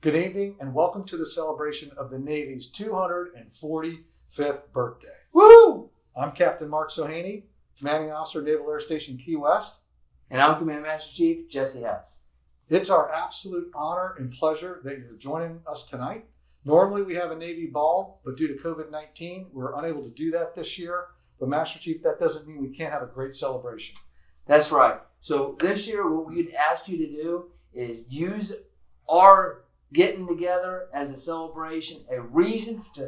Good evening and welcome to the celebration of the Navy's 245th birthday. Woo! I'm Captain Mark Sohaney, Commanding Officer, Naval Air Station Key West. And I'm Command Master Chief Jesse Hess. It's our absolute honor and pleasure that you're joining us tonight. Normally we have a Navy ball, but due to COVID-19, we're unable to do that this year. But Master Chief, that doesn't mean we can't have a great celebration. That's right. So this year, what we'd ask you to do is use our getting together as a celebration, a reason to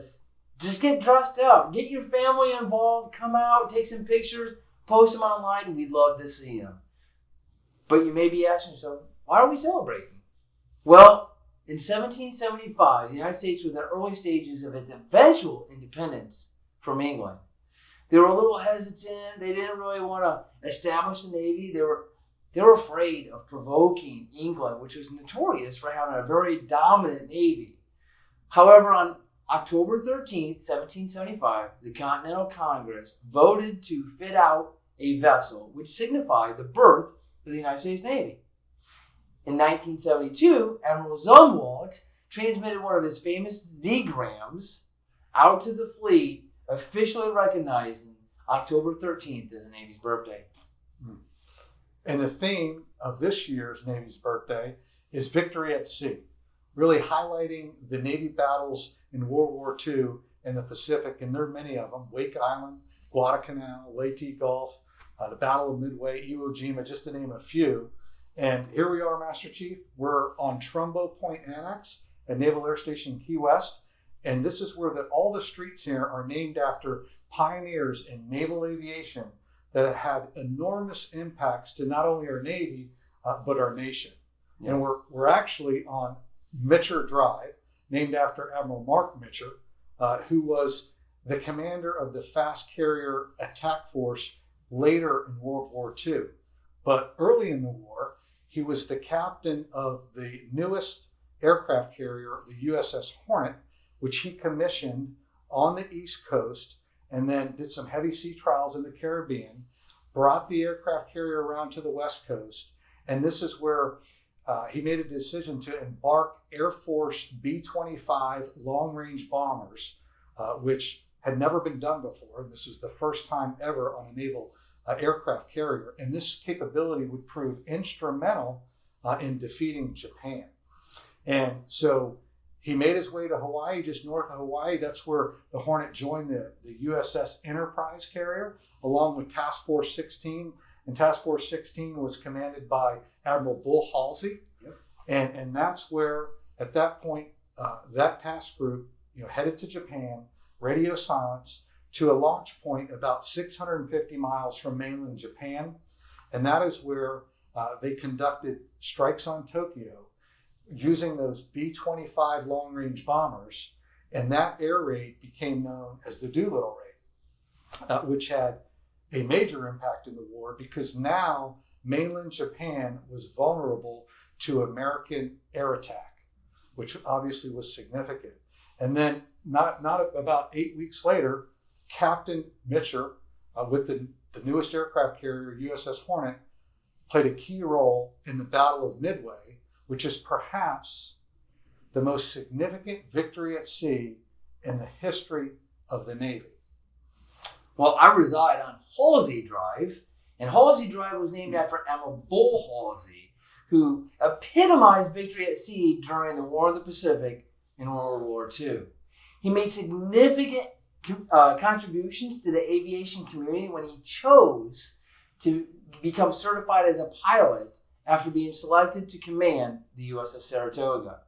just get dressed up, get your family involved, come out, take some pictures, post them online. We'd love to see them. But you may be asking yourself, why are we celebrating? Well, in 1775, the United States was in the early stages of its eventual independence from England. They were a little hesitant. They didn't really want to establish the Navy. They were afraid of provoking England, which was notorious for having a very dominant Navy. However, on October 13th, 1775, the Continental Congress voted to fit out a vessel which signified the birth of the United States Navy. In 1972, Admiral Zumwalt transmitted one of his famous Z-grams out to the fleet, officially recognizing October 13th as the Navy's birthday. And the theme of this year's Navy's birthday is Victory at Sea, really highlighting the Navy battles in World War II in the Pacific, and there are many of them: Wake Island, Guadalcanal, Leyte Gulf, the Battle of Midway, Iwo Jima, just to name a few. And here we are, Master Chief. We're on Trumbo Point Annex at Naval Air Station Key West, and this is where all the streets here are named after pioneers in naval aviation that have had enormous impacts to not only our Navy, but our nation. Yes. And we're actually on Mitcher Drive, named after Admiral Mark Mitcher, who was the commander of the fast carrier attack force later in World War II. But early in the war, he was the captain of the newest aircraft carrier, the USS Hornet, which he commissioned on the East Coast, and then did some heavy sea trials in the Caribbean, brought the aircraft carrier around to the West Coast. And this is where he made a decision to embark Air Force B-25 long-range bombers, which had never been done before. This was the first time ever on a naval aircraft carrier. And this capability would prove instrumental in defeating Japan. And so he made his way to Hawaii, just north of Hawaii. That's where the Hornet joined the USS Enterprise carrier, along with Task Force 16. And Task Force 16 was commanded by Admiral Bull Halsey. Yep. And that's where, at that point, that task group headed to Japan, radio silence, to a launch point about 650 miles from mainland Japan. And that is where they conducted strikes on Tokyo, using those B-25 long-range bombers, and that air raid became known as the Doolittle Raid, which had a major impact in the war because now mainland Japan was vulnerable to American air attack, which obviously was significant. And then not about 8 weeks later, Captain Mitcher, with the newest aircraft carrier, USS Hornet, played a key role in the Battle of Midway, which is perhaps the most significant victory at sea in the history of the Navy. Well, I reside on Halsey Drive, and Halsey Drive was named after Admiral Bull Halsey, who epitomized victory at sea during the War of the Pacific in World War II. He made significant contributions to the aviation community when he chose to become certified as a pilot after being selected to command the USS Saratoga.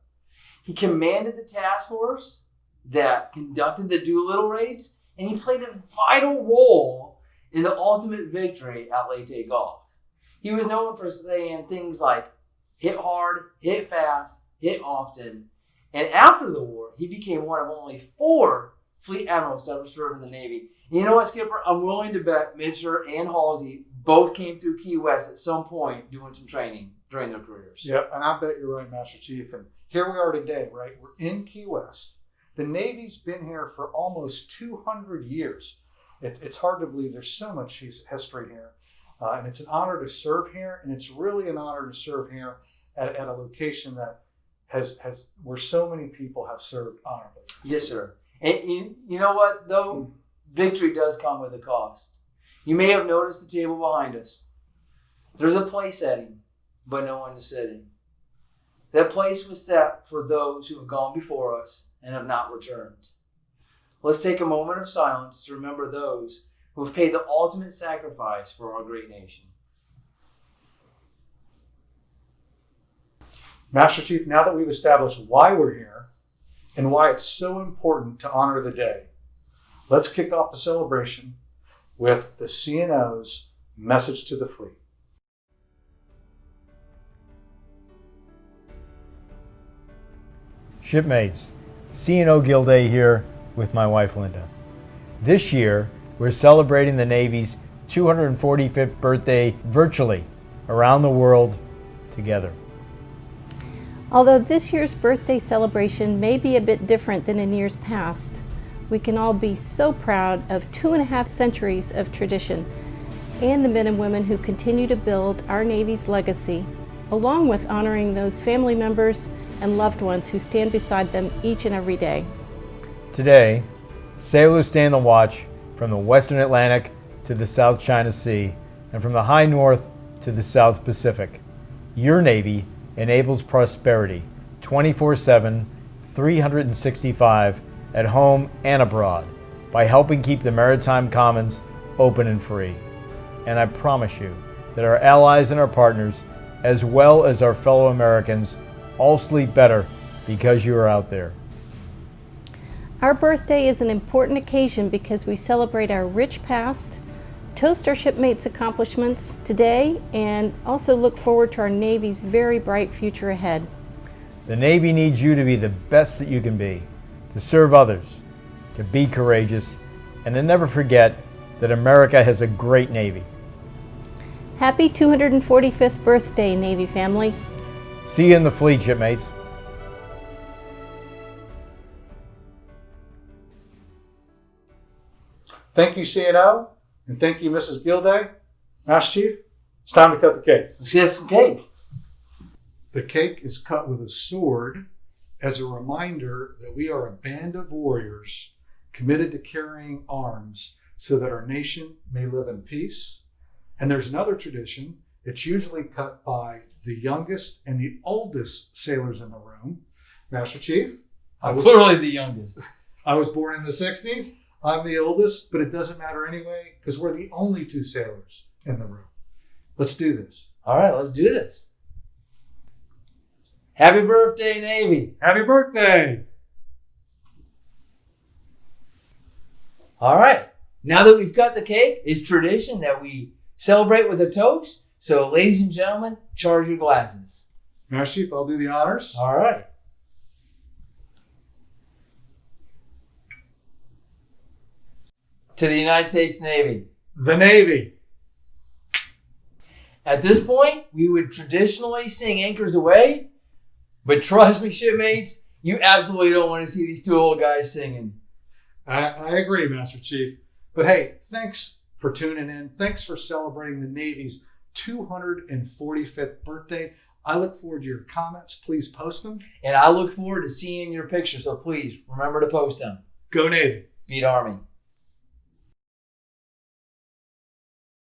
He commanded the task force that conducted the Doolittle raids, and he played a vital role in the ultimate victory at Leyte Gulf. He was known for saying things like, hit hard, hit fast, hit often. And after the war, he became one of only 4 fleet admirals to ever serve in the Navy. And you know what, Skipper? I'm willing to bet Mitcher and Halsey both came through Key West at some point doing some training during their careers. Yep, and I bet you're right, Master Chief. And here we are today, right? We're in Key West. The Navy's been here for almost 200 years. It's hard to believe there's so much history here. And it's an honor to serve here, and it's really an honor to serve here at a location that has where so many people have served honorably. Yes, sir. And you know what, though? Victory does come with a cost. You may have noticed the table behind us. There's a place setting, but no one is sitting. That place was set for those who have gone before us and have not returned. Let's take a moment of silence to remember those who have paid the ultimate sacrifice for our great nation. Master Chief, now that we've established why we're here and why it's so important to honor the day, let's kick off the celebration with the CNO's message to the fleet. Shipmates, CNO Guild Day here with my wife Linda. This year, we're celebrating the Navy's 245th birthday virtually around the world together. Although this year's birthday celebration may be a bit different than in years past, we can all be so proud of 2.5 centuries of tradition and the men and women who continue to build our Navy's legacy, along with honoring those family members and loved ones who stand beside them each and every day. Today, sailors stand the watch from the Western Atlantic to the South China Sea and from the High North to the South Pacific. Your Navy enables prosperity 24/7, 365 at home and abroad by helping keep the maritime commons open and free. And I promise you that our allies and our partners, as well as our fellow Americans, all sleep better because you are out there. Our birthday is an important occasion because we celebrate our rich past, toast our shipmates' accomplishments today, and also look forward to our Navy's very bright future ahead. The Navy needs you to be the best that you can be, to serve others, to be courageous, and to never forget that America has a great Navy. Happy 245th birthday, Navy family. See you in the fleet, shipmates. Thank you, CNO, and thank you, Mrs. Gilday. Master Chief, it's time to cut the cake. Let's get some cake. The cake is cut with a sword as a reminder that we are a band of warriors committed to carrying arms so that our nation may live in peace. And there's another tradition. It's usually cut by the youngest and the oldest sailors in the room. Master Chief? I'm clearly the youngest. I was born in the 60s. I'm the oldest, but it doesn't matter anyway because we're the only 2 sailors in the room. Let's do this. All right, let's do this. Happy birthday, Navy. Happy birthday! All right. Now that we've got the cake, it's tradition that we celebrate with a toast. So, ladies and gentlemen, charge your glasses. Master Chief, I'll do the honors. All right. To the United States Navy. The Navy. At this point, we would traditionally sing Anchors Aweigh, but trust me, shipmates, you absolutely don't want to see these 2 old guys singing. I agree, Master Chief. But hey, thanks for tuning in. Thanks for celebrating the Navy's 245th birthday. I look forward to your comments. Please post them. And I look forward to seeing your pictures, so please remember to post them. Go Navy. Beat Army.